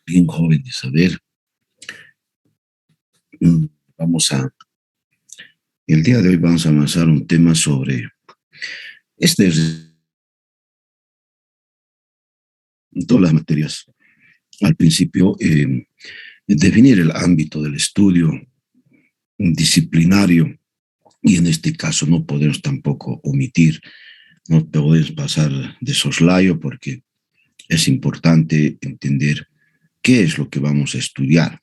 bien jóvenes. A ver, mm, vamos a, el día de hoy vamos a avanzar un tema sobre este, todas las materias. Al principio, definir el ámbito del estudio disciplinario y en este caso no podemos tampoco omitir, no podemos pasar de soslayo porque es importante entender qué es lo que vamos a estudiar,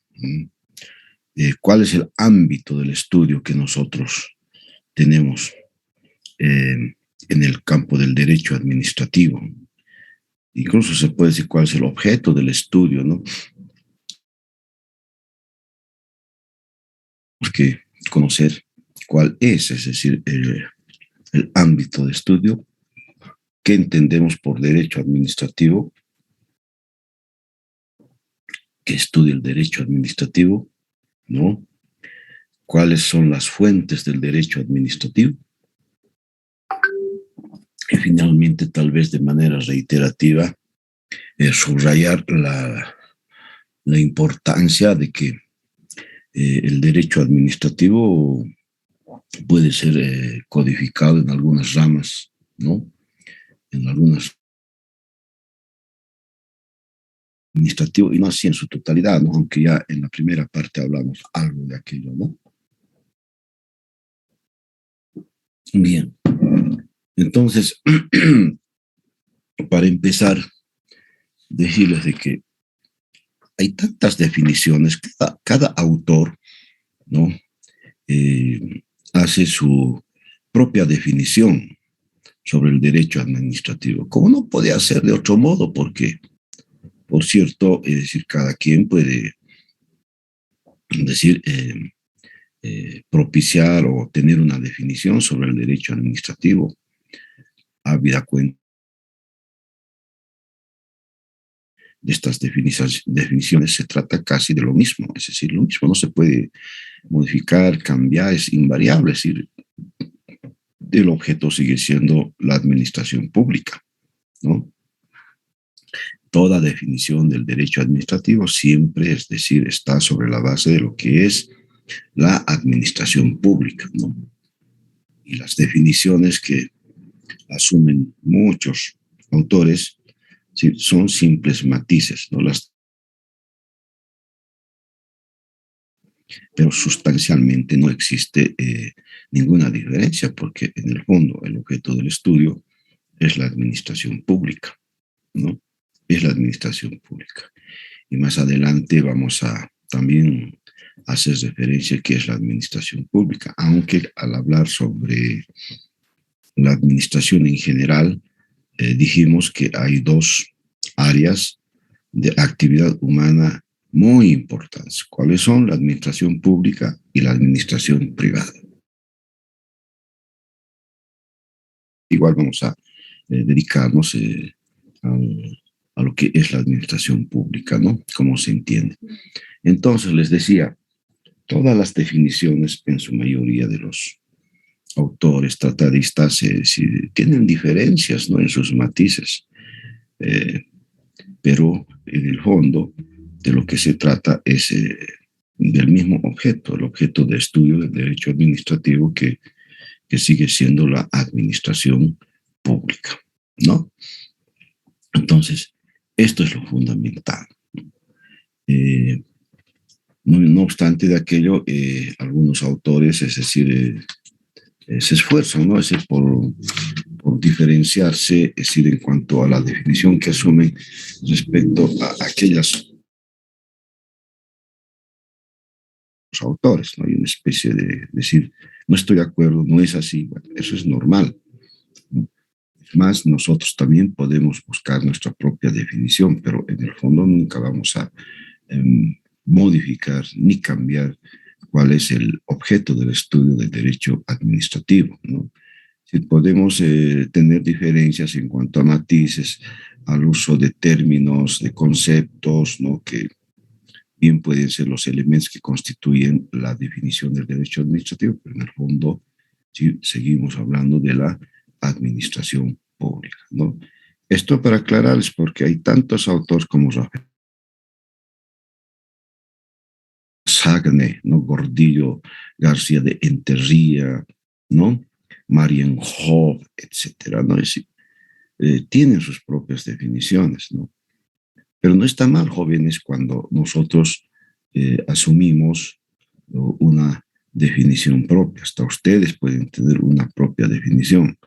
cuál es el ámbito del estudio que nosotros tenemos en el campo del derecho administrativo. Incluso se puede decir cuál es el objeto del estudio, ¿no? Porque conocer cuál es decir, el ámbito de estudio, qué entendemos por derecho administrativo, qué estudia el derecho administrativo, ¿no? Cuáles son las fuentes del derecho administrativo. Y finalmente, tal vez de manera reiterativa, subrayar la importancia de que el derecho administrativo puede ser codificado en algunas ramas, ¿no? En algunas administrativo y no así en su totalidad, ¿no? Aunque ya en la primera parte hablamos algo de aquello, ¿no? Bien, entonces, para empezar, decirles de que hay tantas definiciones, cada autor, ¿no? Hace su propia definición sobre el derecho administrativo, como no puede hacer de otro modo, porque, por cierto, es decir, cada quien puede decir, propiciar o tener una definición sobre el derecho administrativo, habida cuenta de estas definiciones, se trata casi de lo mismo, es decir, lo mismo no se puede modificar, cambiar, es invariable, es decir, el objeto sigue siendo la administración pública, ¿no? Toda definición del derecho administrativo siempre, es decir, está sobre la base de lo que es la administración pública, ¿no? Y las definiciones que asumen muchos autores, sí, son simples matices, ¿no? Pero sustancialmente no existe ninguna diferencia porque en el fondo el objeto del estudio es la administración pública, ¿no? Es la administración pública. Y más adelante vamos a también hacer referencia a qué es la administración pública, aunque al hablar sobre la administración en general, dijimos que hay dos áreas de actividad humana muy importantes. ¿Cuáles son? La administración pública y la administración privada. Igual vamos a dedicarnos a lo que es la administración pública, ¿no? Como se entiende. Entonces, les decía, todas las definiciones, en su mayoría de los autores, tratadistas, tienen diferencias, ¿no? En sus matices, pero en el fondo de lo que se trata es del mismo objeto, el objeto de estudio del derecho administrativo que sigue siendo la administración pública, ¿no? Entonces, esto es lo fundamental. Eh, no obstante de aquello, algunos autores, es decir, se esfuerzan, ¿no? Es decir, por diferenciarse, es decir, en cuanto a la definición que asumen respecto a aquellas autores, ¿no? Hay una especie de decir, no estoy de acuerdo, no es así, bueno, eso es normal, ¿no? Más nosotros también podemos buscar nuestra propia definición, pero en el fondo nunca vamos a modificar ni cambiar cuál es el objeto del estudio del derecho administrativo, ¿no? Si podemos tener diferencias en cuanto a matices, al uso de términos, de conceptos, ¿no? Que bien pueden ser los elementos que constituyen la definición del derecho administrativo, pero en el fondo sí, seguimos hablando de la administración pública, ¿no? Esto para aclararles, porque hay tantos autores como Rafael Sagne, ¿no? Gordillo García de Enterría, ¿no? Marienhof, etcétera, ¿no? Es decir, tienen sus propias definiciones, ¿no? Pero no está mal, jóvenes, cuando nosotros asumimos una definición propia. Hasta ustedes pueden tener una propia definición.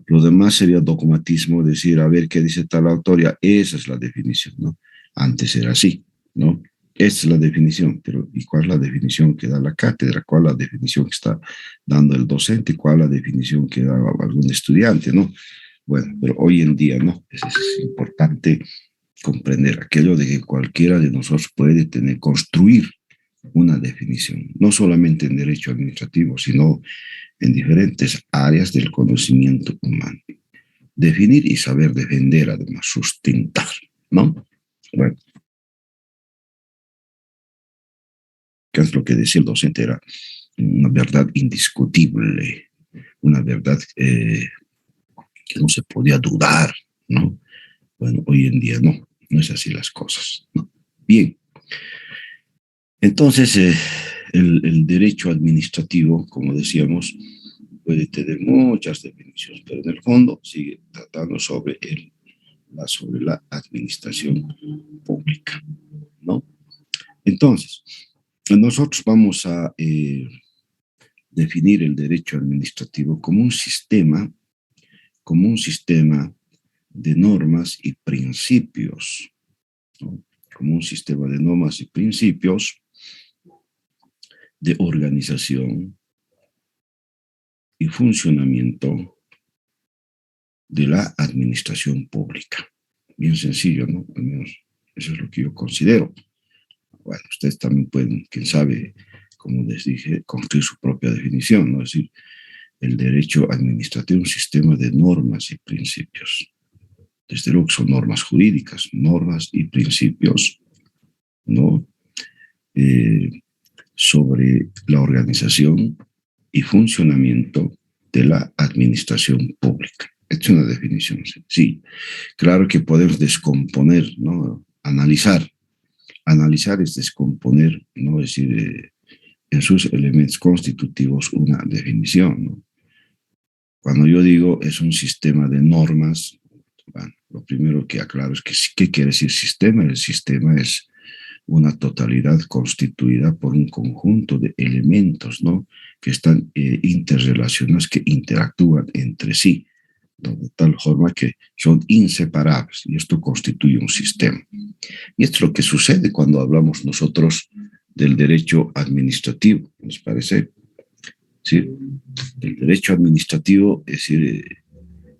Lo demás sería dogmatismo, decir, a ver qué dice tal autoría, esa es la definición, ¿no? Antes era así, ¿no? Esta es la definición, pero ¿y cuál es la definición que da la cátedra? ¿Cuál es la definición que está dando el docente? ¿Cuál es la definición que da algún estudiante, no? Bueno, pero hoy en día, ¿no? Es importante comprender aquello de que cualquiera de nosotros puede tener, construir una definición, no solamente en derecho administrativo, sino en diferentes áreas del conocimiento humano. Definir y saber defender, además, sustentar, ¿no? Bueno, ¿qué es lo que decía el docente? Era una verdad indiscutible, una verdad que no se podía dudar, ¿no? Bueno, hoy en día no es así las cosas, ¿no? Bien, entonces el derecho administrativo, como decíamos, puede tener muchas definiciones, pero en el fondo sigue tratando sobre la administración pública, ¿no? Entonces, nosotros vamos a definir el derecho administrativo como un sistema de normas y principios, ¿no? Como un sistema de normas y principios de organización y funcionamiento de la administración pública. Bien sencillo, ¿no? Al menos eso es lo que yo considero. Bueno, ustedes también pueden, quién sabe, como les dije, construir su propia definición, ¿no? Es decir, el derecho administrativo, un sistema de normas y principios. Desde luego que son normas jurídicas, normas y principios, ¿no? Sobre la organización y funcionamiento de la administración pública. Es una definición, sí. Claro que podemos descomponer, ¿no? Analizar es descomponer, ¿no? Es decir, en sus elementos constitutivos una definición, ¿no? Cuando yo digo es un sistema de normas, bueno, lo primero que aclaro es que ¿qué quiere decir sistema? El sistema es una totalidad constituida por un conjunto de elementos, ¿no? Que están interrelacionados, que interactúan entre sí, ¿no? De tal forma que son inseparables, y esto constituye un sistema. Y esto es lo que sucede cuando hablamos nosotros del derecho administrativo, ¿nos parece? ¿Sí? El derecho administrativo, es decir,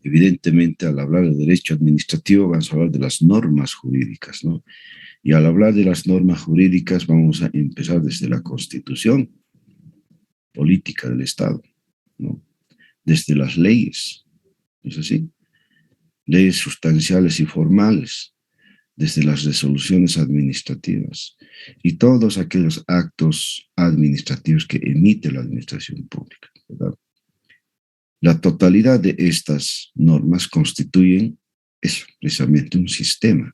evidentemente al hablar de derecho administrativo vamos a hablar de las normas jurídicas, ¿no? Y al hablar de las normas jurídicas vamos a empezar desde la Constitución política del Estado, ¿no? Desde las leyes, ¿no es así? Leyes sustanciales y formales, desde las resoluciones administrativas y todos aquellos actos administrativos que emite la administración pública, ¿verdad? La totalidad de estas normas constituyen eso, precisamente un sistema.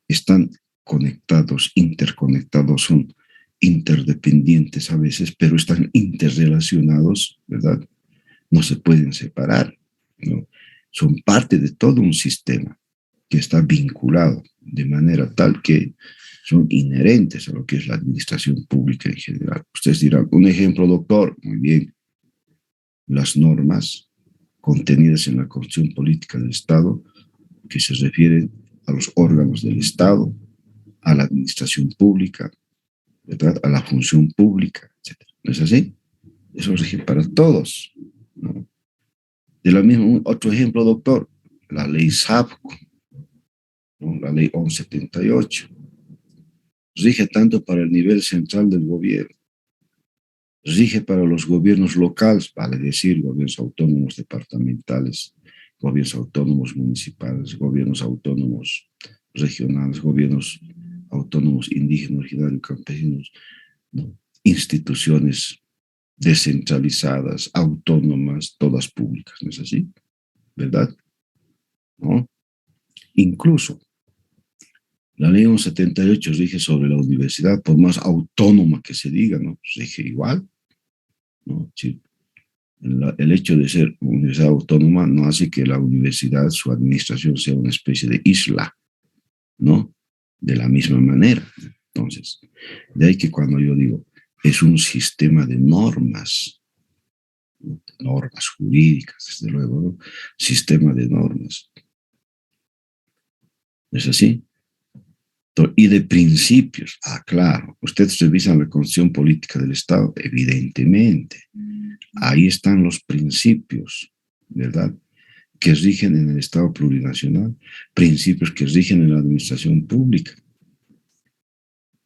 Están conectados, interconectados, son interdependientes a veces, pero están interrelacionados, ¿verdad? No se pueden separar, ¿no? Son parte de todo un sistema que está vinculado de manera tal que son inherentes a lo que es la administración pública en general. Ustedes dirán, un ejemplo, doctor, muy bien, las normas contenidas en la Constitución Política del Estado que se refieren a los órganos del Estado, a la administración pública, ¿verdad? A la función pública, etc. ¿No es así? Eso rige para todos, ¿no? De la misma, otro ejemplo, doctor, la ley SAPCO, ¿no? La ley 1178, rige tanto para el nivel central del gobierno, rige para los gobiernos locales, vale decir, gobiernos autónomos departamentales, gobiernos autónomos municipales, gobiernos autónomos regionales, gobiernos autónomos indígenas, originarios, campesinos, ¿no? Instituciones descentralizadas, autónomas, todas públicas, ¿no es así? ¿Verdad? ¿No? Incluso La ley 178 rige sobre la universidad, por más autónoma que se diga, ¿no? Rige igual, ¿no? Sí. El hecho de ser universidad autónoma no hace que la universidad, su administración, sea una especie de isla, ¿no? De la misma manera. Entonces, de ahí que cuando yo digo, es un sistema de normas, ¿no? Normas jurídicas, desde luego, ¿no? Sistema de normas. ¿Es así? Y de principios. Ah, claro. Ustedes revisan la Constitución Política del Estado, evidentemente. Ahí están los principios, ¿verdad? Que rigen en el Estado plurinacional, principios que rigen en la administración pública.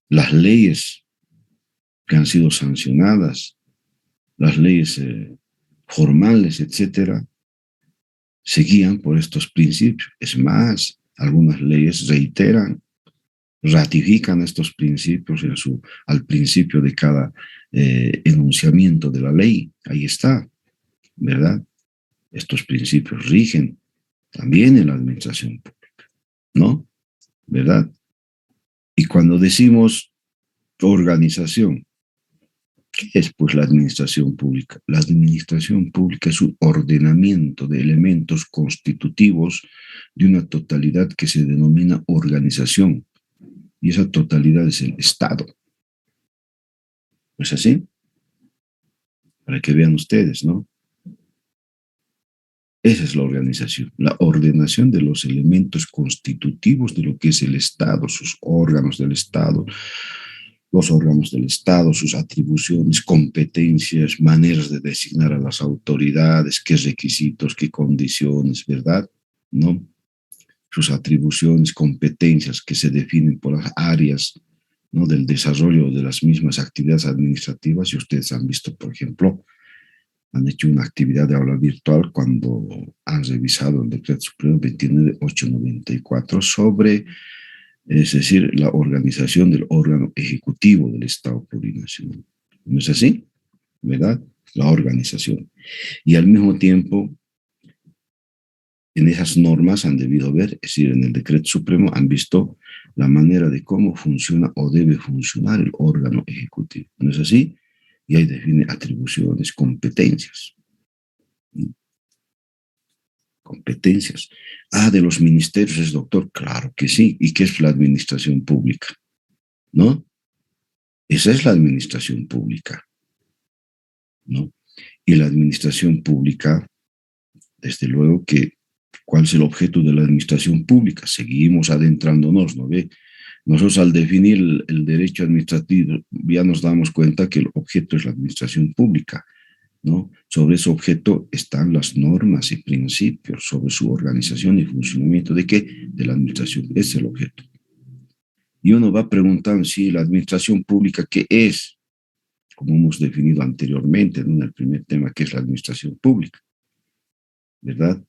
Las leyes que han sido sancionadas, las leyes formales, etcétera, se guían por estos principios. Es más, algunas leyes reiteran, ratifican estos principios al principio de cada enunciamiento de la ley. Ahí está, ¿verdad? Estos principios rigen también en la administración pública, ¿no? ¿Verdad? Y cuando decimos organización, ¿qué es pues la administración pública? La administración pública es un ordenamiento de elementos constitutivos de una totalidad que se denomina organización. Y esa totalidad es el Estado. ¿No es así? Para que vean ustedes, ¿no? Esa es la organización, la ordenación de los elementos constitutivos de lo que es el Estado, sus órganos del Estado, los órganos del Estado, sus atribuciones, competencias, maneras de designar a las autoridades, qué requisitos, qué condiciones, ¿verdad? ¿No? Sus atribuciones, competencias que se definen por las áreas, ¿no? Del desarrollo de las mismas actividades administrativas. Y ustedes han visto, por ejemplo, han hecho una actividad de aula virtual cuando han revisado el Decreto Supremo 29894 sobre, es decir, la organización del órgano ejecutivo del Estado plurinacional. ¿No es así? ¿Verdad? La organización. Y al mismo tiempo, en esas normas han debido ver, es decir, en el Decreto Supremo han visto la manera de cómo funciona o debe funcionar el órgano ejecutivo. ¿No es así? Y ahí define atribuciones, competencias. Competencias. Ah, de los ministerios es doctor. Claro que sí. ¿Y qué es la administración pública? ¿No? Esa es la administración pública, ¿no? Y la administración pública, desde luego que, ¿cuál es el objeto de la administración pública? Seguimos adentrándonos, ¿no ve? Nosotros al definir el derecho administrativo ya nos damos cuenta que el objeto es la administración pública, ¿no? Sobre ese objeto están las normas y principios sobre su organización y funcionamiento. ¿De qué? De la administración. Ese es el objeto. Y uno va preguntando si la administración pública, ¿qué es? Como hemos definido anteriormente, ¿no? En el primer tema, ¿qué es la administración pública? ¿Verdad?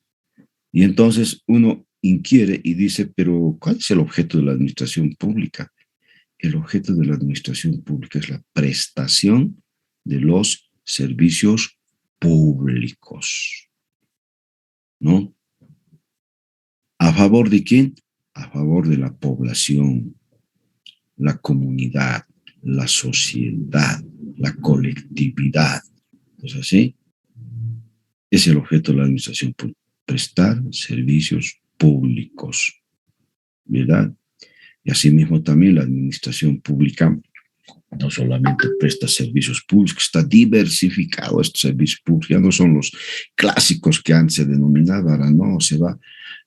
Y entonces uno inquiere y dice, pero ¿cuál es el objeto de la administración pública? El objeto de la administración pública es la prestación de los servicios públicos, ¿no? ¿A favor de quién? A favor de la población, la comunidad, la sociedad, la colectividad. ¿Es así? Es el objeto de la administración pública, prestar servicios públicos, ¿verdad? Y asimismo también la administración pública no solamente presta servicios públicos, está diversificado estos servicios públicos, ya no son los clásicos que antes se denominaba, ahora no, se va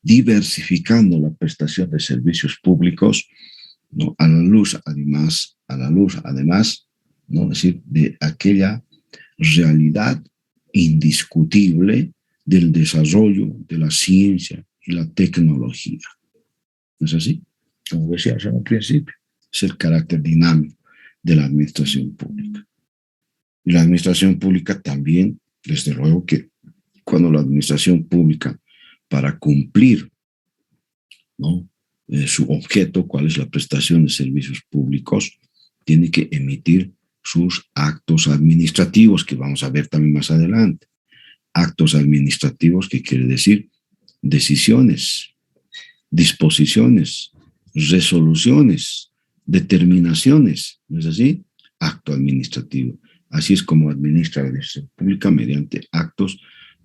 diversificando la prestación de servicios públicos, ¿no? A la luz además, ¿no? Es decir, de aquella realidad indiscutible del desarrollo de la ciencia y la tecnología. ¿No es así? Como decía al principio, es el carácter dinámico de la administración pública. Y la administración pública también, desde luego que cuando la administración pública, para cumplir, ¿no? Su objeto, cuál es la prestación de servicios públicos, tiene que emitir sus actos administrativos, que vamos a ver también más adelante. Actos administrativos, que quiere decir decisiones, disposiciones, resoluciones, determinaciones, ¿no es así? Acto administrativo. Así es como administra la administración pública mediante actos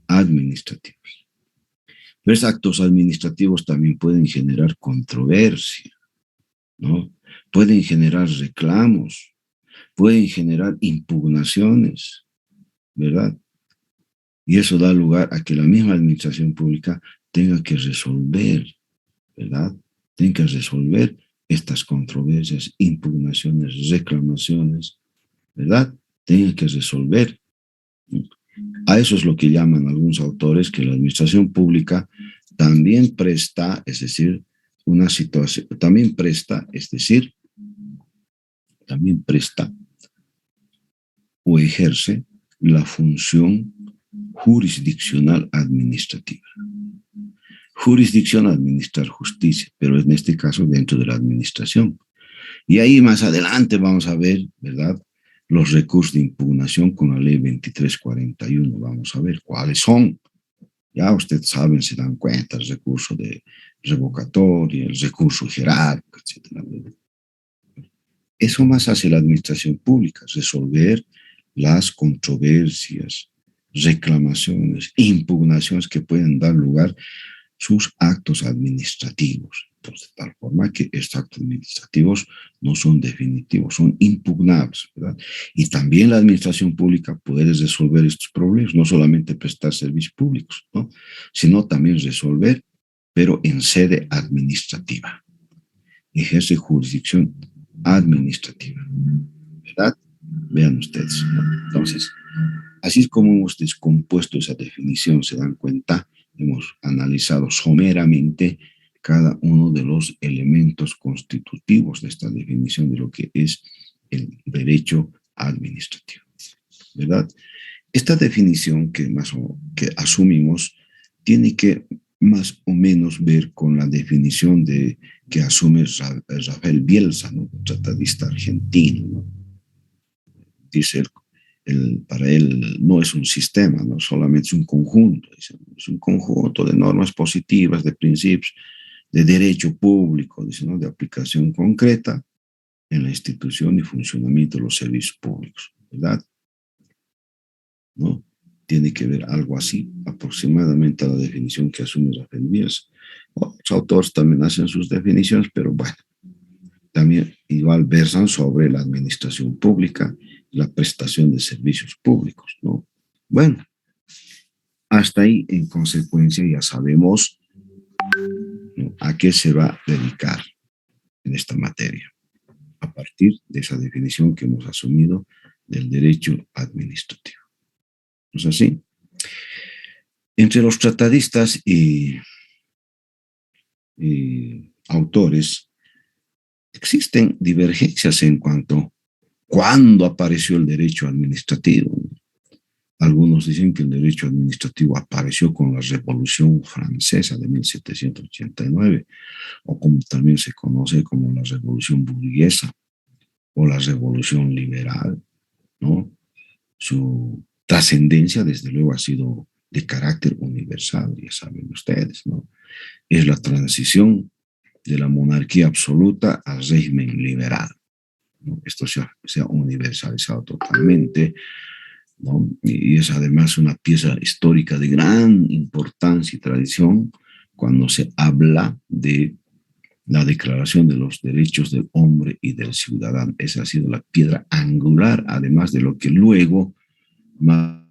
administrativos. Los actos administrativos también pueden generar controversia, ¿no? Pueden generar reclamos, pueden generar impugnaciones, ¿verdad? Y eso da lugar a que la misma administración pública tenga que resolver, ¿verdad? Tenga que resolver estas controversias, impugnaciones, reclamaciones, ¿verdad? Tenga que resolver. A eso es lo que llaman algunos autores que la administración pública también presta, es decir, una situación, también presta, es decir, también presta o ejerce la función jurisdiccional administrativa. Jurisdicción, administrar justicia, pero en este caso dentro de la administración. Y ahí más adelante vamos a ver, ¿verdad?, los recursos de impugnación con la ley 2341. Vamos a ver cuáles son. Ya ustedes saben, se dan cuenta, el recurso de revocatoria, el recurso jerárquico, etc. Eso más hace la administración pública, resolver las controversias, reclamaciones, impugnaciones que pueden dar lugar sus actos administrativos. Entonces, de tal forma que estos actos administrativos no son definitivos, son impugnables, ¿verdad? Y también la administración pública puede resolver estos problemas, no solamente prestar servicios públicos, ¿no?, sino también resolver, pero en sede administrativa. Ejerce jurisdicción administrativa, ¿verdad? Vean ustedes, ¿no? Entonces, así es como hemos descompuesto esa definición, se dan cuenta, hemos analizado someramente cada uno de los elementos constitutivos de esta definición de lo que es el derecho administrativo, ¿verdad? Esta definición que asumimos tiene que más o menos ver con la definición que asume Rafael Bielsa, ¿no?, tratadista argentino, ¿no? Dice para él no es un sistema, no solamente es un conjunto, dice, es un conjunto de normas positivas, de principios, de derecho público, dice, ¿no?, de aplicación concreta en la institución y funcionamiento de los servicios públicos, ¿verdad? ¿No? Tiene que ver algo así, aproximadamente a la definición que asume Rafael Bielsa. Otros autores también hacen sus definiciones, pero bueno, también igual versan sobre la administración pública, la prestación de servicios públicos, ¿no? Bueno, hasta ahí, en consecuencia, ya sabemos, ¿no?, a qué se va a dedicar en esta materia, a partir de esa definición que hemos asumido del derecho administrativo. ¿No es así? Entre los tratadistas y autores existen divergencias en cuanto a cuándo apareció el derecho administrativo. Algunos dicen que el derecho administrativo apareció con la Revolución Francesa de 1789, o como también se conoce como la Revolución Burguesa o la Revolución Liberal, ¿no? Su trascendencia, desde luego, ha sido de carácter universal, ya saben ustedes, ¿no? Es la transición de la monarquía absoluta al régimen liberal, ¿no? Esto se ha universalizado totalmente, ¿no? Y es además una pieza histórica de gran importancia y tradición cuando se habla de la Declaración de los Derechos del Hombre y del Ciudadano. Esa ha sido la piedra angular, además de lo que luego, más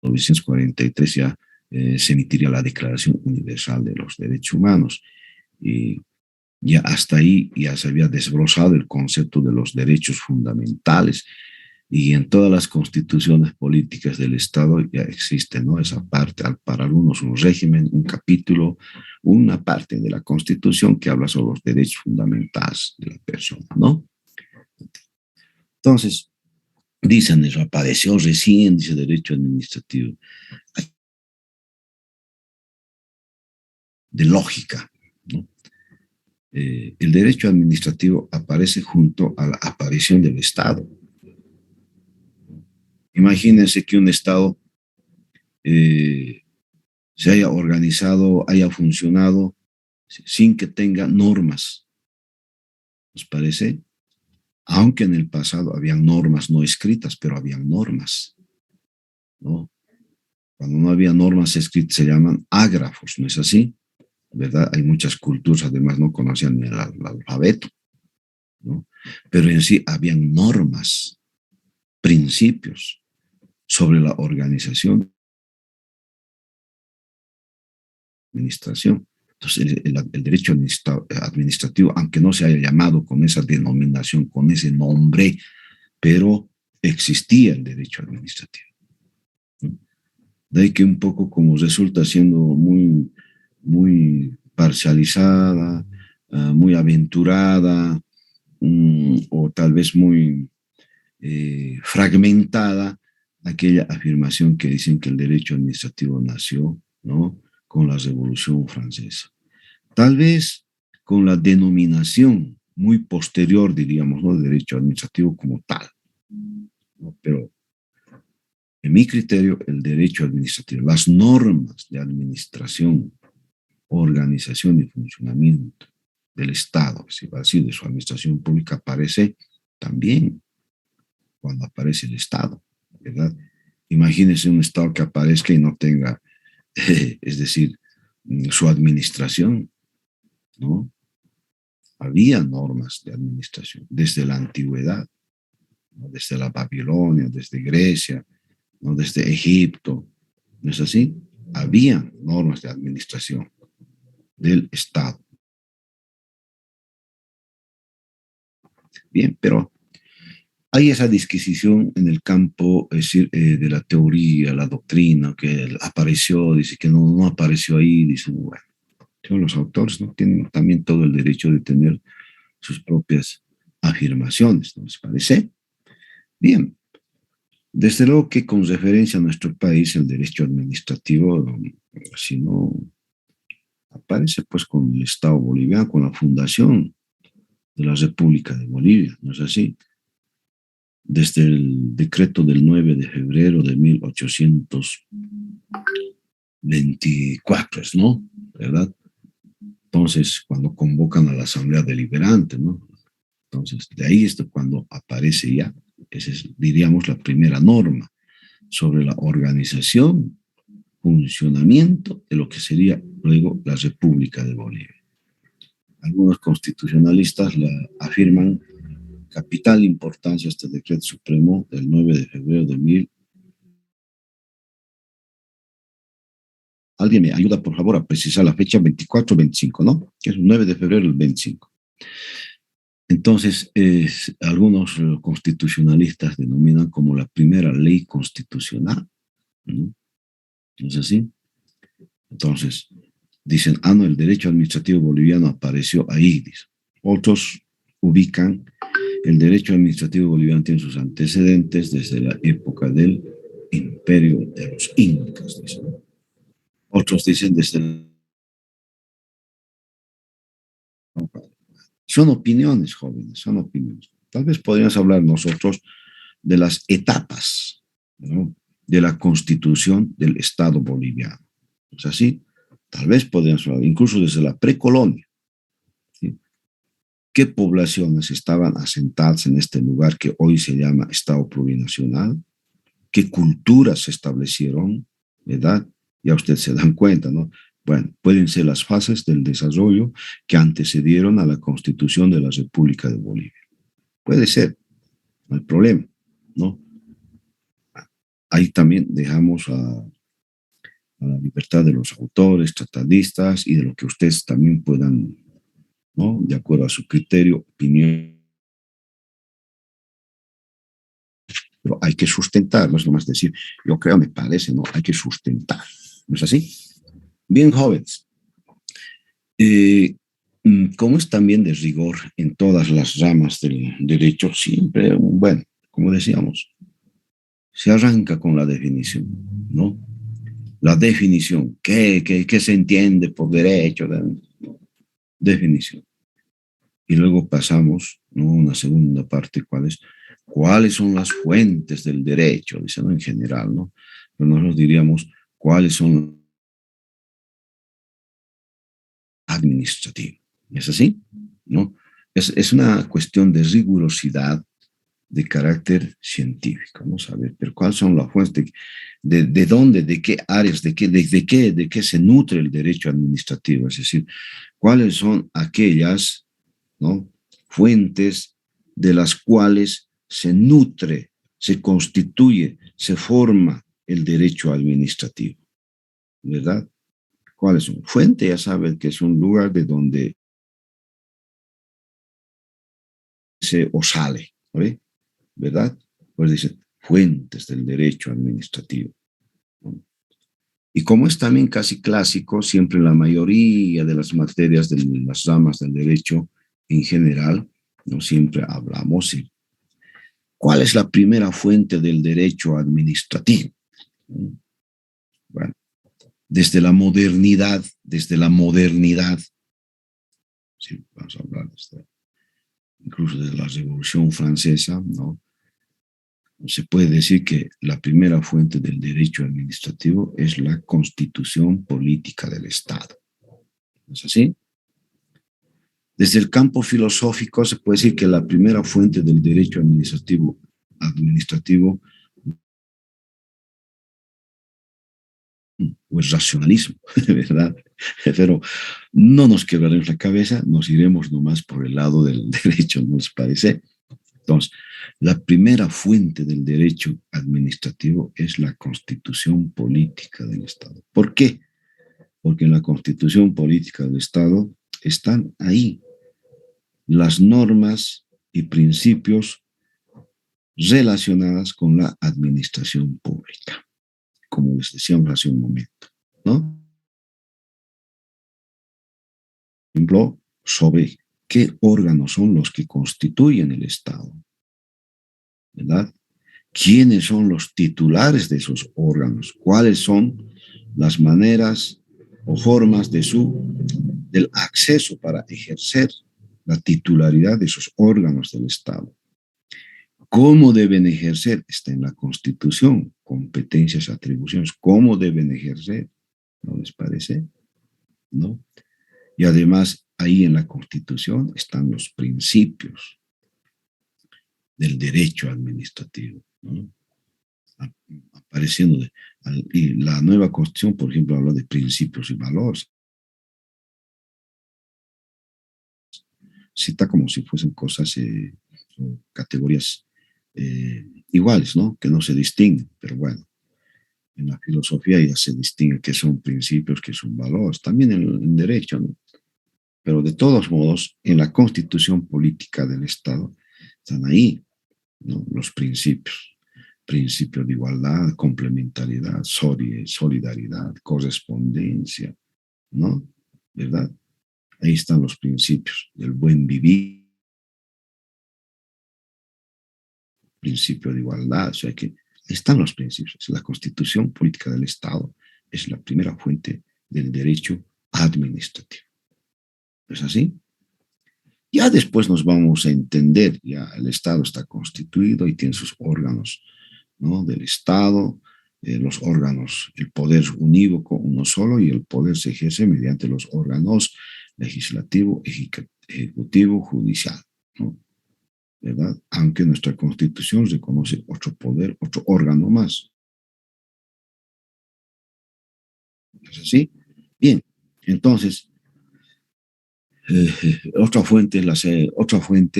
1943, ya se emitiría la Declaración Universal de los Derechos Humanos. Y ya hasta ahí ya se había desglosado el concepto de los derechos fundamentales, y en todas las constituciones políticas del Estado ya existe, ¿no?, esa parte, para algunos un régimen, un capítulo, una parte de la Constitución que habla sobre los derechos fundamentales de la persona, ¿no? Entonces, dicen, eso apareció recién, dice derecho administrativo, de lógica, ¿no? El derecho administrativo aparece junto a la aparición del Estado. Imagínense que un Estado se haya organizado, haya funcionado sin que tenga normas, ¿nos parece? Aunque en el pasado habían normas no escritas, pero habían normas, ¿no? Cuando no había normas escritas se llaman ágrafos, ¿no es así? ¿Verdad? Hay muchas culturas, además no conocían ni el alfabeto, ¿no? Pero en sí habían normas, principios sobre la organización, administración. Entonces, el derecho administrativo, aunque no se haya llamado con esa denominación, con ese nombre, pero existía el derecho administrativo, ¿no? De ahí que un poco como resulta siendo muy parcializada, muy aventurada, o tal vez muy fragmentada, aquella afirmación que dicen que el derecho administrativo nació, ¿no?, con la Revolución Francesa. Tal vez con la denominación muy posterior, diríamos, ¿no?, de derecho administrativo como tal, ¿no? Pero en mi criterio, el derecho administrativo, las normas de administración, organización y funcionamiento del Estado, si va a decir, de su administración pública, aparece también cuando aparece el Estado, ¿verdad? Imagínense un Estado que aparezca y no tenga, es decir, su administración, ¿no? Había normas de administración desde la antigüedad, ¿no?, desde la Babilonia, desde Grecia, ¿no?, desde Egipto, ¿no es así? Había normas de administración del Estado. Bien, pero hay esa disquisición en el campo, es decir, de la teoría, la doctrina, que apareció, dice que no apareció ahí, dicen, bueno, los autores no tienen también todo el derecho de tener sus propias afirmaciones, ¿no les parece? Bien, desde luego que con referencia a nuestro país, el derecho administrativo, si no aparece pues con el Estado boliviano, con la fundación de la República de Bolivia, ¿no es así? Desde el decreto del 9 de febrero de 1824, ¿no? ¿Verdad? Entonces, cuando convocan a la Asamblea Deliberante, ¿no? Entonces, de ahí es cuando aparece ya, esa es, diríamos, la primera norma sobre la organización, funcionamiento de lo que sería luego la República de Bolivia. Algunos constitucionalistas la afirman capital importancia este decreto supremo del 9 de febrero de 1000. Alguien me ayuda, por favor, a precisar la fecha 24-25, ¿no? Que es el 9 de febrero del 25. Entonces, algunos constitucionalistas denominan como la primera ley constitucional, ¿no? ¿No es así? Entonces, dicen, no, el derecho administrativo boliviano apareció ahí, dicen. Otros ubican el derecho administrativo boliviano tiene sus antecedentes desde la época del imperio de los incas, dicen. Otros dicen desde el... Son opiniones, jóvenes, son opiniones. Tal vez podríamos hablar nosotros de las etapas, ¿no?, de la constitución del Estado boliviano. ¿Es así? Tal vez podríamos hablar, incluso desde la precolonia, ¿sí? ¿Qué poblaciones estaban asentadas en este lugar que hoy se llama Estado plurinacional? ¿Qué culturas se establecieron? ¿Verdad? Ya ustedes se dan cuenta, ¿no? Bueno, pueden ser las fases del desarrollo que antecedieron a la constitución de la República de Bolivia. Puede ser, no hay problema, ¿no? Ahí también dejamos a la libertad de los autores, tratadistas y de lo que ustedes también puedan, ¿no?, de acuerdo a su criterio, opinión. Pero hay que sustentar, no es nomás decir, yo creo, me parece, no, hay que sustentar. ¿No es así? Bien, jóvenes. Como es también de rigor en todas las ramas del derecho, siempre, bueno, como decíamos, se arranca con la definición, ¿no? La definición, ¿qué se entiende por derecho? Definición. Y luego pasamos, ¿no?, a una segunda parte, ¿cuáles son las fuentes del derecho? Dice, ¿no?, en general, ¿no? Pero nosotros diríamos, ¿cuáles son administrativo. ¿Es así? ¿No? Es una cuestión de rigurosidad de carácter científico, ¿no? Saber, pero ¿cuáles son las fuentes de dónde, de qué áreas, de qué se nutre el derecho administrativo? Es decir, ¿cuáles son aquellas, ¿no?, fuentes de las cuales se nutre, se constituye, se forma el derecho administrativo? ¿Verdad? ¿Cuáles son? Fuente, ya saben que es un lugar de donde se o sale, ¿ve? ¿Verdad? Pues dicen fuentes del derecho administrativo, ¿no? Y como es también casi clásico, siempre en la mayoría de las materias de las ramas del derecho en general, no siempre hablamos de cuál es la primera fuente del derecho administrativo. Bueno, desde la modernidad, sí, vamos a hablar incluso de la Revolución Francesa, ¿no? Se puede decir que la primera fuente del derecho administrativo es la Constitución Política del Estado. ¿Es así? Desde el campo filosófico se puede decir que la primera fuente del derecho administrativo o el racionalismo, ¿verdad? Pero no nos quebraremos la cabeza, nos iremos nomás por el lado del derecho, ¿no les parece? Entonces, la primera fuente del derecho administrativo es la Constitución Política del Estado. ¿Por qué? Porque en la Constitución Política del Estado están ahí las normas y principios relacionadas con la administración pública, como les decíamos hace un momento, ¿no? Por ejemplo, sobre qué órganos son los que constituyen el Estado, ¿verdad? ¿Quiénes son los titulares de esos órganos? ¿Cuáles son las maneras o formas del acceso para ejercer la titularidad de esos órganos del Estado? ¿Cómo deben ejercer? Está en la Constitución, competencias, atribuciones. ¿Cómo deben ejercer? ¿No les parece? ¿No? Y además, ahí en la Constitución están los principios del derecho administrativo, ¿no? Apareciendo. Y la nueva Constitución, por ejemplo, habla de principios y valores. Cita como si fuesen cosas, categorías iguales, ¿no? Que no se distinguen, pero bueno. En la filosofía ya se distingue qué son principios, qué son valores, también en derecho, ¿no? Pero de todos modos, en la Constitución Política del Estado están ahí, ¿no?, los principios. Principio de igualdad, complementariedad, solidaridad, correspondencia, ¿no? ¿Verdad? Ahí están los principios del buen vivir, principio de igualdad, o sea que ahí están los principios. La Constitución Política del Estado es la primera fuente del derecho administrativo. ¿Es así? Ya después nos vamos a entender, ya el Estado está constituido y tiene sus órganos, ¿no?, del Estado, los órganos, el poder unívoco, uno solo, y el poder se ejerce mediante los órganos legislativo, ejecutivo, judicial, ¿no? ¿Verdad? Aunque nuestra Constitución reconoce otro poder, otro órgano más. ¿Es así? Bien, entonces, otra fuente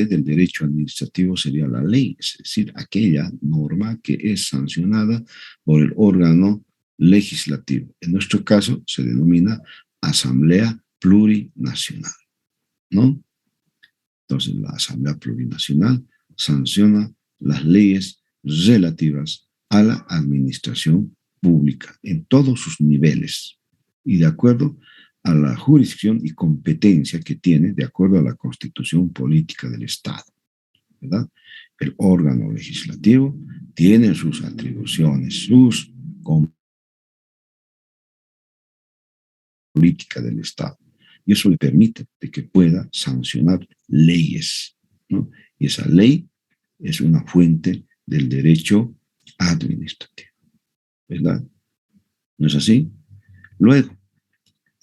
del derecho administrativo sería la ley, es decir, aquella norma que es sancionada por el órgano legislativo. En nuestro caso se denomina Asamblea Plurinacional, ¿no? Entonces, la Asamblea Plurinacional sanciona las leyes relativas a la administración pública en todos sus niveles y de acuerdo a la jurisdicción y competencia que tiene de acuerdo a la Constitución Política del Estado, ¿verdad? El órgano legislativo tiene sus atribuciones, sus política del Estado. Y eso le permite de que pueda sancionar leyes, ¿no? Y esa ley es una fuente del derecho administrativo, ¿verdad? ¿No es así? Luego,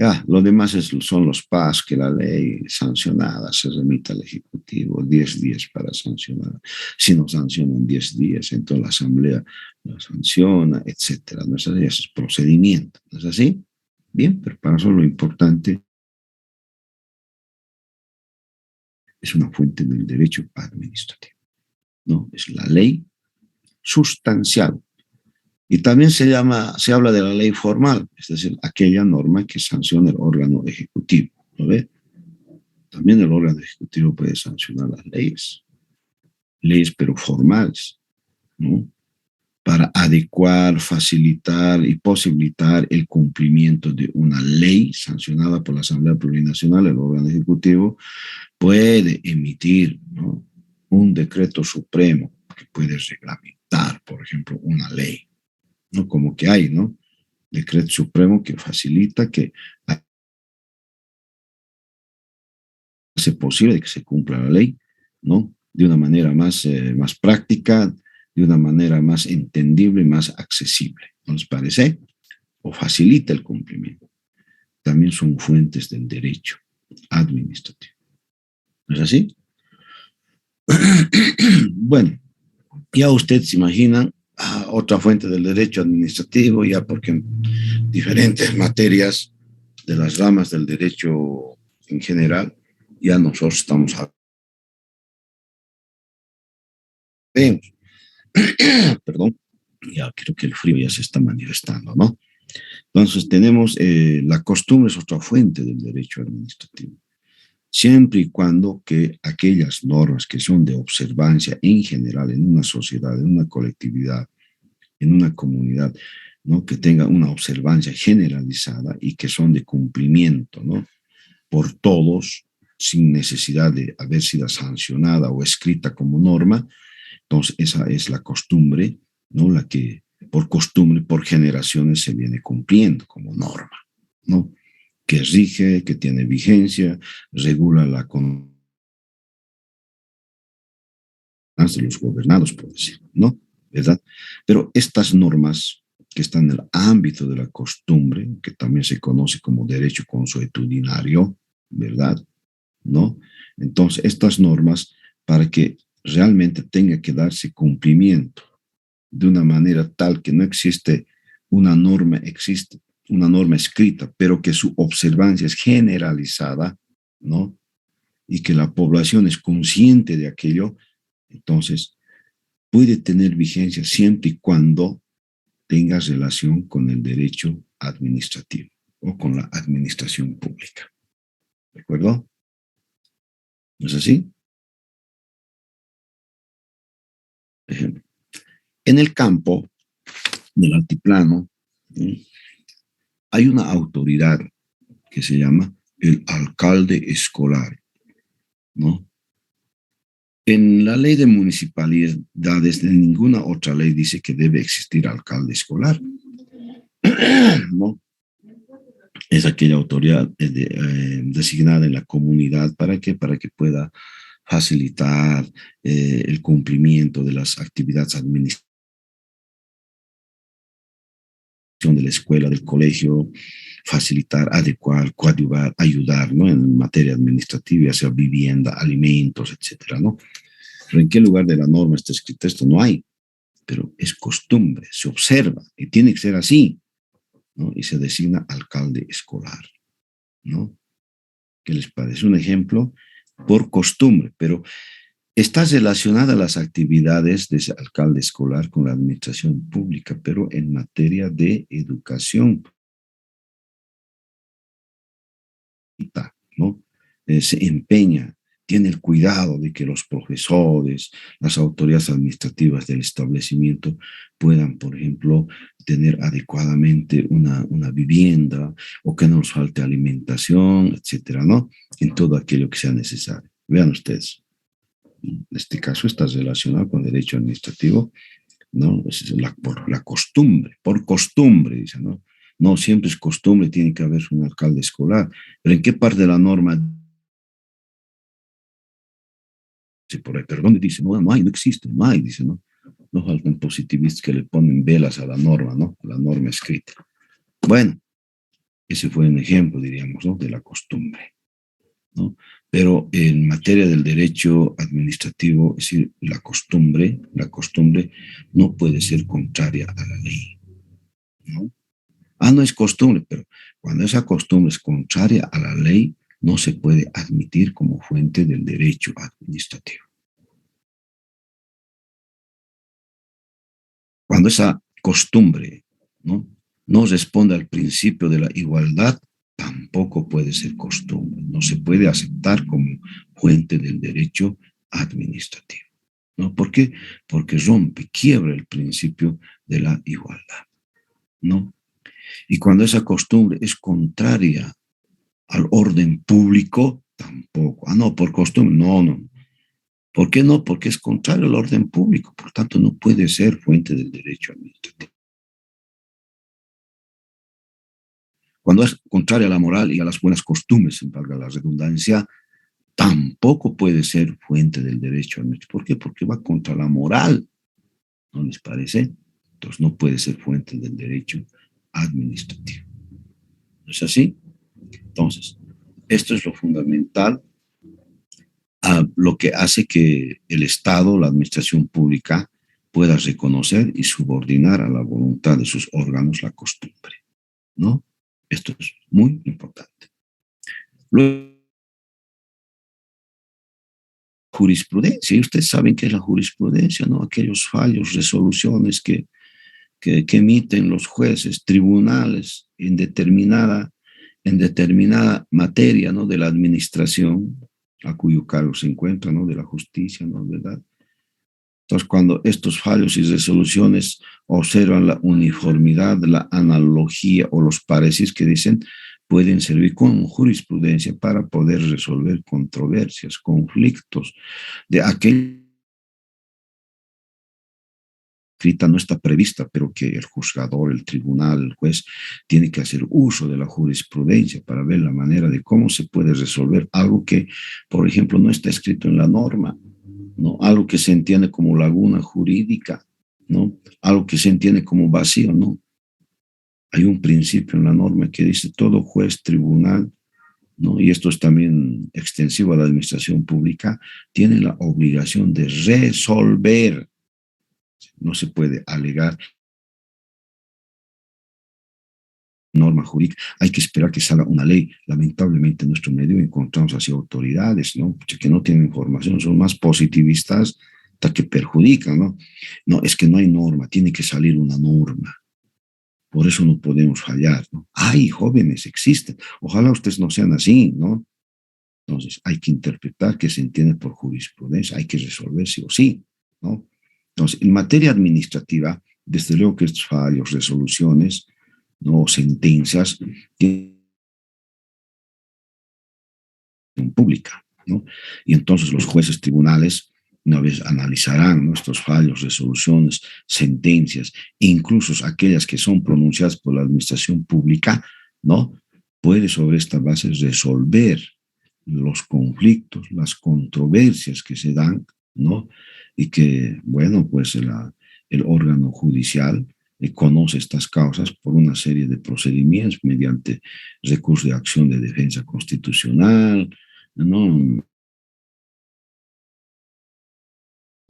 Ya, lo demás son los pasos que la ley sancionada se remite al Ejecutivo, 10 días para sancionar. Si no sancionan 10 días, entonces la Asamblea la sanciona, etcétera. ¿No es así? Ese es procedimiento, ¿no es así? Bien, pero para eso lo importante es una fuente del derecho administrativo, ¿no? Es la ley sustancial. Y también se habla de la ley formal, es decir, aquella norma que sanciona el órgano ejecutivo, ¿no ve? También el órgano ejecutivo puede sancionar las leyes pero formales, ¿no? Para adecuar, facilitar y posibilitar el cumplimiento de una ley sancionada por la Asamblea Plurinacional, el órgano ejecutivo puede emitir, ¿no?, un decreto supremo que puede reglamentar, por ejemplo, una ley, ¿no? Como que hay, ¿no? Decreto supremo que facilita, que hace posible que se cumpla la ley, ¿no? De una manera más práctica, de una manera más entendible, más accesible. ¿No les parece? O facilita el cumplimiento. También son fuentes del derecho administrativo. ¿No es así? Bueno, ya usted se imagina otra fuente del derecho administrativo, ya porque en diferentes materias de las ramas del derecho en general, ya nosotros estamos perdón, ya creo que el frío ya se está manifestando, ¿no? Entonces tenemos la costumbre es otra fuente del derecho administrativo, siempre y cuando que aquellas normas que son de observancia en general en una sociedad, en una colectividad, en una comunidad, ¿no?, que tenga una observancia generalizada y que son de cumplimiento, ¿no?, por todos, sin necesidad de haber sido sancionada o escrita como norma. Entonces, esa es la costumbre, ¿no?, la que por costumbre, por generaciones se viene cumpliendo como norma, ¿no?, que rige, que tiene vigencia, regula la conducta de los gobernados, por decir, ¿no? ¿Verdad? Pero estas normas que están en el ámbito de la costumbre, que también se conoce como derecho consuetudinario, ¿verdad? ¿No? Entonces, estas normas, para que realmente tenga que darse cumplimiento de una manera tal que no existe existe una norma escrita, pero que su observancia es generalizada, ¿no? Y que la población es consciente de aquello, entonces puede tener vigencia siempre y cuando tenga relación con el derecho administrativo o con la administración pública. ¿De acuerdo? ¿No es así? Ejemplo. En el campo del altiplano, ¿sí?, hay una autoridad que se llama el alcalde escolar, ¿no? En la ley de municipalidades, de ninguna otra ley dice que debe existir alcalde escolar, ¿no? Es aquella autoridad designada en la comunidad. ¿Para qué? Para que pueda facilitar el cumplimiento de las actividades administrativas de la escuela, del colegio, facilitar, adecuar, coadyuvar, ayudar, ¿no?, en materia administrativa, ya sea vivienda, alimentos, etcétera, ¿no? Pero ¿en qué lugar de la norma está escrito esto? No hay, pero es costumbre, se observa y tiene que ser así, ¿no? Y se designa alcalde escolar, ¿no? ¿Qué les parece? Un ejemplo por costumbre, pero está relacionada las actividades de ese alcalde escolar con la administración pública, pero en materia de educación, ¿no? Se empeña, tiene el cuidado de que los profesores, las autoridades administrativas del establecimiento puedan, por ejemplo, tener adecuadamente una vivienda o que no nos falte alimentación, etcétera, ¿no? En todo aquello que sea necesario. Vean ustedes, en este caso está relacionado con derecho administrativo, ¿no? Es por la costumbre, por costumbre, dice, ¿no? No siempre es costumbre, tiene que haber un alcalde escolar, pero ¿en qué parte de la norma dice por ahí? ¿Pero dónde dice? No, no hay, no existe, no hay, dice, ¿no? No faltan positivistas que le ponen velas a la norma, ¿no? A la norma escrita. Bueno, Ese fue un ejemplo, diríamos, ¿no?, de la costumbre, ¿no? Pero en materia del derecho administrativo, es decir, la costumbre no puede ser contraria a la ley, ¿no? No es costumbre, pero cuando esa costumbre es contraria a la ley, no se puede admitir como fuente del derecho administrativo. Cuando esa costumbre, ¿no?, no responde al principio de la igualdad, tampoco puede ser costumbre, no se puede aceptar como fuente del derecho administrativo, ¿no? ¿Por qué? Porque rompe, quiebra el principio de la igualdad, ¿no? Y cuando esa costumbre es contraria al orden público, tampoco. No, por costumbre, no, no. ¿Por qué no? Porque es contrario al orden público, por tanto no puede ser fuente del derecho administrativo. Cuando es contraria a la moral y a las buenas costumbres, en valga la redundancia, tampoco puede ser fuente del derecho administrativo. ¿Por qué? Porque va contra la moral, ¿no les parece? Entonces no puede ser fuente del derecho administrativo. ¿No es así? Entonces, esto es lo fundamental, lo que hace que el Estado, la administración pública, pueda reconocer y subordinar a la voluntad de sus órganos la costumbre, ¿no? Esto es muy importante. Luego, jurisprudencia, y ustedes saben qué es la jurisprudencia, ¿no? Aquellos fallos, resoluciones que emiten los jueces, tribunales en determinada materia, ¿no?, de la administración a cuyo cargo se encuentra, ¿no?, de la justicia, ¿no?, ¿verdad? Entonces, cuando estos fallos y resoluciones observan la uniformidad, la analogía o los pareceres que dicen, pueden servir como jurisprudencia para poder resolver controversias, conflictos de aquel escrita no está prevista, pero que el juzgador, el tribunal, el juez tiene que hacer uso de la jurisprudencia para ver la manera de cómo se puede resolver algo que, por ejemplo, no está escrito en la norma, ¿no? Algo que se entiende como laguna jurídica, ¿no? Algo que se entiende como vacío, ¿no? Hay un principio en la norma que dice todo juez, tribunal, ¿no?, y esto es también extensivo a la administración pública, tiene la obligación de resolver. No se puede alegar norma jurídica, hay que esperar que salga una ley. Lamentablemente en nuestro medio encontramos así autoridades, ¿no?, que no tienen información, son más positivistas hasta que perjudican, ¿no? No, es que no hay norma, tiene que salir una norma. Por eso no podemos fallar, ¿no? Hay jóvenes, existen. Ojalá ustedes no sean así, ¿no? Entonces, hay que interpretar que se entiende por jurisprudencia, hay que resolver sí o sí, ¿no? Entonces, en materia administrativa, desde luego que estos fallos, resoluciones, no sentencias, tienen pública, ¿no? Y entonces los jueces tribunales una vez analizarán nuestros fallos, resoluciones, sentencias, incluso aquellas que son pronunciadas por la administración pública, ¿no? Puede sobre esta base resolver los conflictos, las controversias que se dan, ¿no? Y que, bueno, pues el órgano judicial conoce estas causas por una serie de procedimientos mediante recurso de acción de defensa constitucional, ¿no?,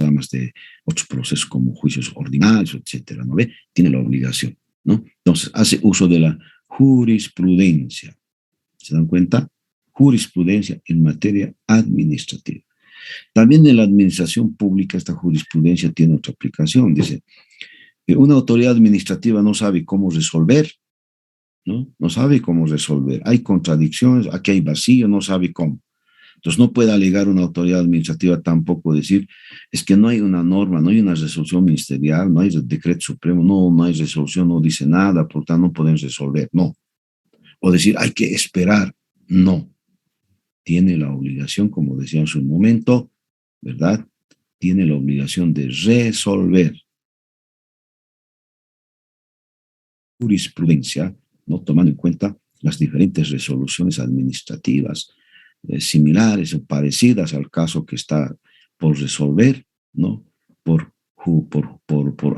además de otros procesos como juicios ordinarios, etcétera, ¿no ve? Tiene la obligación, ¿no? Entonces, hace uso de la jurisprudencia. ¿Se dan cuenta? Jurisprudencia en materia administrativa. También en la administración pública esta jurisprudencia tiene otra aplicación. Dice, que una autoridad administrativa no sabe cómo resolver, ¿no? No sabe cómo resolver. Hay contradicciones, aquí hay vacío, no sabe cómo. Entonces no puede alegar una autoridad administrativa tampoco decir, es que no hay una norma, no hay una resolución ministerial, no hay decreto supremo, no hay resolución, no dice nada, por tanto no pueden resolver, no. O decir, hay que esperar, no. Tiene la obligación, como decía en su momento, ¿verdad? Tiene la obligación de resolver. Jurisprudencia, ¿no?, tomando en cuenta las diferentes resoluciones administrativas similares o parecidas al caso que está por resolver, ¿no? Por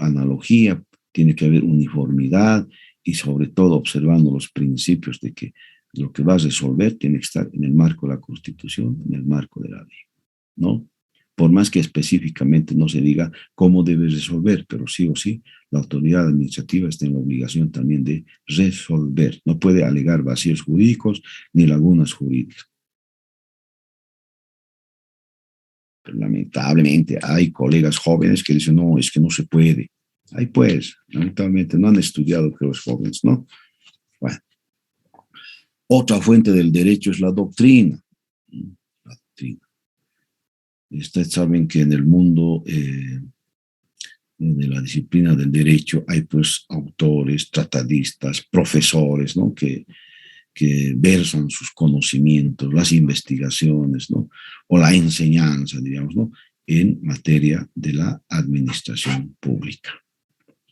analogía, tiene que haber uniformidad y sobre todo observando los principios de que lo que va a resolver tiene que estar en el marco de la Constitución, en el marco de la ley, ¿no? Por más que específicamente no se diga cómo debe resolver, pero sí o sí, la autoridad administrativa está en la obligación también de resolver. No puede alegar vacíos jurídicos ni lagunas jurídicas. Pero lamentablemente hay colegas jóvenes que dicen, no, es que no se puede. Ahí pues, lamentablemente no han estudiado que los jóvenes, ¿no? Bueno, otra fuente del derecho es la doctrina. La doctrina. Ustedes saben que en el mundo de la disciplina del derecho hay pues autores, tratadistas, profesores, ¿no? Que versan sus conocimientos, las investigaciones, ¿no? O la enseñanza, diríamos, ¿no? En materia de la administración pública,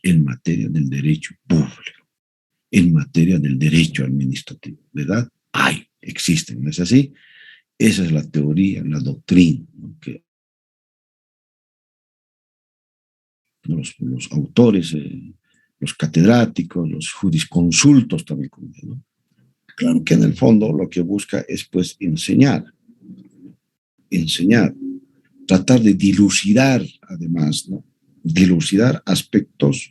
en materia del derecho público, en materia del derecho administrativo, ¿verdad? Hay, existen, ¿no es así? Esa es la teoría, la doctrina, ¿no? Que los autores, los catedráticos, los jurisconsultos también, ¿no? Claro que en el fondo lo que busca es pues enseñar, tratar de dilucidar además, ¿no? Dilucidar aspectos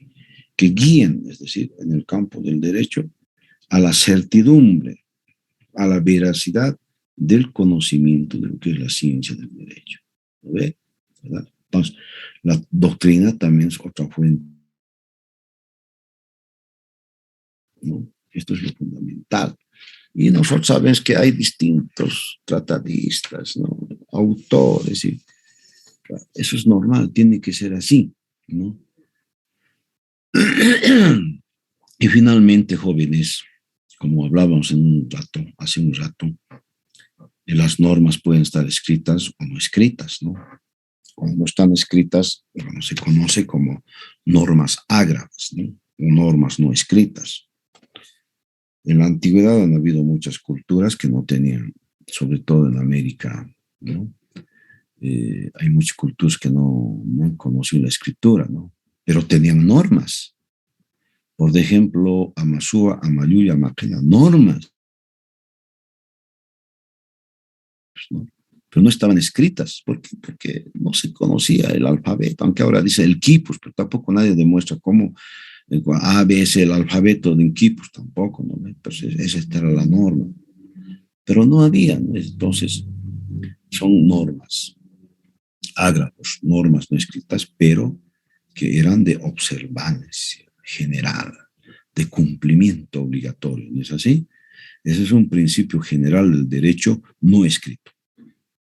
que guíen, es decir, en el campo del derecho, a la certidumbre, a la veracidad del conocimiento de lo que es la ciencia del derecho. ¿Lo ve? ¿Verdad? Entonces, la doctrina también es otra fuente, ¿no? Esto es lo fundamental. Y nosotros sabemos que hay distintos tratadistas, ¿no? Autores, y eso es normal, tiene que ser así, ¿no? Y finalmente, jóvenes, como hablábamos hace un rato, las normas pueden estar escritas o no escritas, ¿no? Cuando no están escritas, bueno, se conoce como normas ágrafas, ¿no? O normas no escritas. En la antigüedad han habido muchas culturas que no tenían, sobre todo en América, ¿no? Hay muchas culturas que no conocían la escritura, ¿no? Pero tenían normas. Por ejemplo, Amasúa, Amayuya, Maquena, normas, ¿no? Pero no estaban escritas. ¿Por qué? Porque no se conocía el alfabeto, aunque ahora dice el quipus, pero tampoco nadie demuestra cómo A, B, es el alfabeto de quipus, tampoco, ¿no? Entonces, esa era la norma. Pero no había, ¿no? Entonces, son normas, ágrafos, normas no escritas, pero que eran de observancia general, de cumplimiento obligatorio, ¿no es así? Ese es un principio general del derecho no escrito,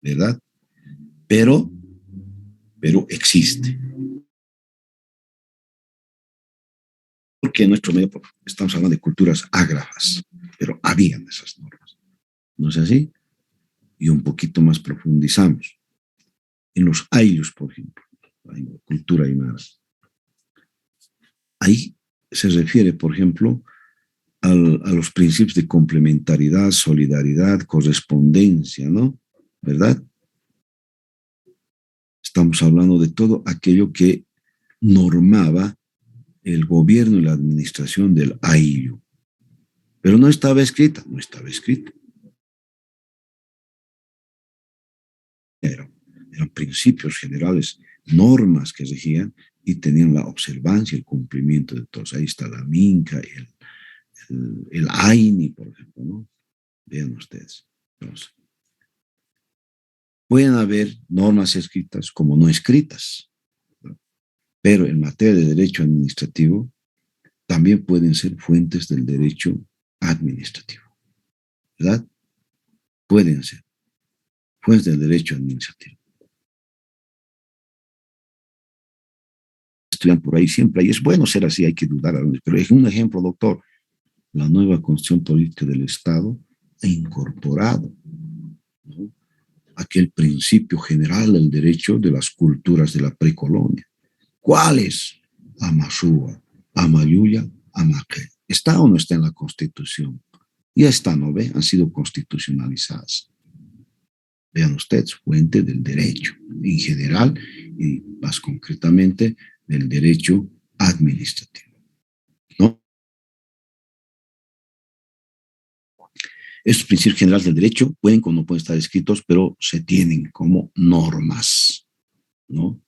¿verdad? Pero, pero existe. Porque en nuestro medio estamos hablando de culturas ágrafas, pero habían esas normas, ¿no es así? Y un poquito más profundizamos. En los ayllus, por ejemplo, la cultura aymara, ahí se refiere, por ejemplo, a los principios de complementariedad, solidaridad, correspondencia, ¿no? ¿Verdad? Estamos hablando de todo aquello que normaba el gobierno y la administración del ayllu. Pero no estaba escrita, no estaba escrito. Eran principios generales, normas que regían y tenían la observancia y el cumplimiento de todos. Ahí está la minca, el AINI, por ejemplo, ¿no? Vean ustedes. Entonces, pueden haber normas escritas como no escritas, ¿no? Pero en materia de derecho administrativo también pueden ser fuentes del derecho administrativo, ¿verdad? Pueden ser fuentes del derecho administrativo. Estudian por ahí siempre, y es bueno ser así, hay que dudar, pero es un ejemplo, doctor. La nueva Constitución Política del Estado ha incorporado, ¿no?, aquel principio general del derecho de las culturas de la precolonia. ¿Cuáles? Amasúa, Amayuya, Amaquel. ¿Está o no está en la Constitución? Ya está, ¿no ve? Han sido constitucionalizadas. Vean ustedes, fuente del derecho en general y más concretamente del derecho administrativo, ¿no? Estos principios generales del derecho pueden o no pueden estar escritos, pero se tienen como normas, ¿no?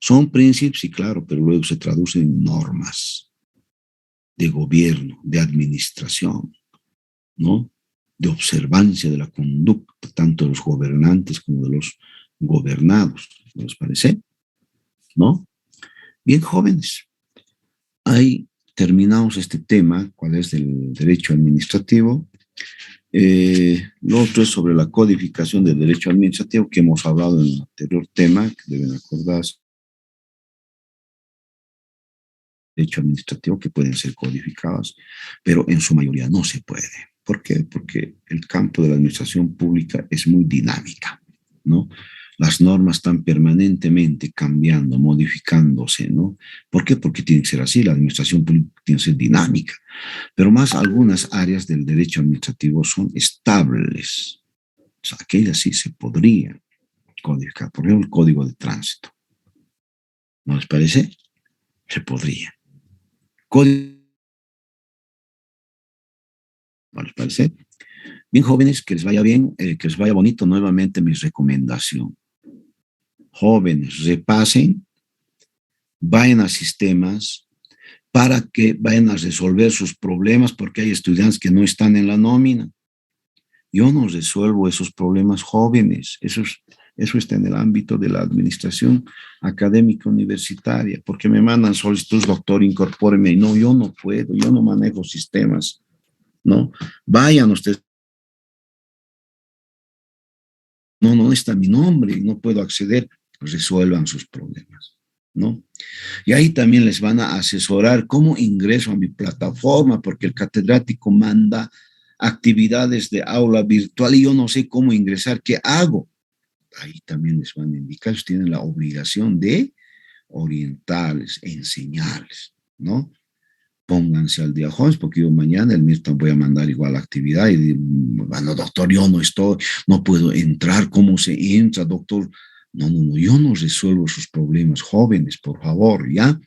Son principios, sí, claro, pero luego se traducen en normas de gobierno, de administración, ¿no? De observancia de la conducta, tanto de los gobernantes como de los gobernados, ¿no les parece? ¿No? Bien, jóvenes, ahí terminamos este tema, cuál es el derecho administrativo. Lo otro es sobre la codificación del derecho administrativo que hemos hablado en el anterior tema, que deben acordarse, derecho administrativo que pueden ser codificadas, pero en su mayoría no se puede. ¿Por qué? Porque el campo de la administración pública es muy dinámica, ¿no? Las normas están permanentemente cambiando, modificándose, ¿no? ¿Por qué? Porque tiene que ser así, la administración pública tiene que ser dinámica, pero más algunas áreas del derecho administrativo son estables, o sea, aquellas sí se podrían codificar, por ejemplo, el código de tránsito, ¿no les parece? Se podría. Código, ¿no les parece? Bien, jóvenes, que les vaya bien, que les vaya bonito. Nuevamente mi recomendación. Jóvenes, repasen, vayan a sistemas para que vayan a resolver sus problemas, porque hay estudiantes que no están en la nómina. Yo no resuelvo esos problemas jóvenes. Eso está en el ámbito de la administración académica universitaria, porque me mandan solicitudes, doctor, incorpóreme. Y no, yo no puedo, yo no manejo sistemas, ¿no? Vayan ustedes. No, no está mi nombre, no puedo acceder, resuelvan sus problemas, ¿no? Y ahí también les van a asesorar cómo ingreso a mi plataforma, porque el catedrático manda actividades de aula virtual y yo no sé cómo ingresar, ¿qué hago? Ahí también les van a indicar, ustedes tienen la obligación de orientarles, enseñarles, ¿no? Pónganse al día, jóvenes, porque yo mañana el Milton voy a mandar igual la actividad y digo, bueno, doctor, yo no estoy, no puedo entrar, ¿cómo se entra, doctor? No, no, no, yo no resuelvo sus problemas, jóvenes, por favor, ¿ya?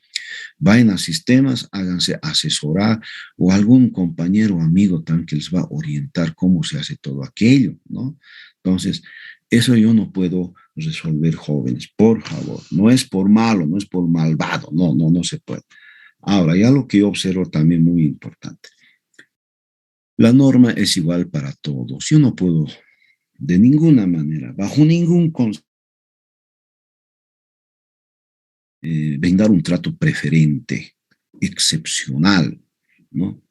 Vayan a sistemas, háganse asesorar o algún compañero o amigo también que les va a orientar cómo se hace todo aquello, ¿no? Entonces, eso yo no puedo resolver, jóvenes, por favor, no es por malo, no es por malvado, no, no, no se puede. Ahora, ya lo que yo observo también muy importante. La norma es igual para todos. Yo no puedo de ninguna manera, bajo ningún concepto, brindar un trato preferente, excepcional, ¿no?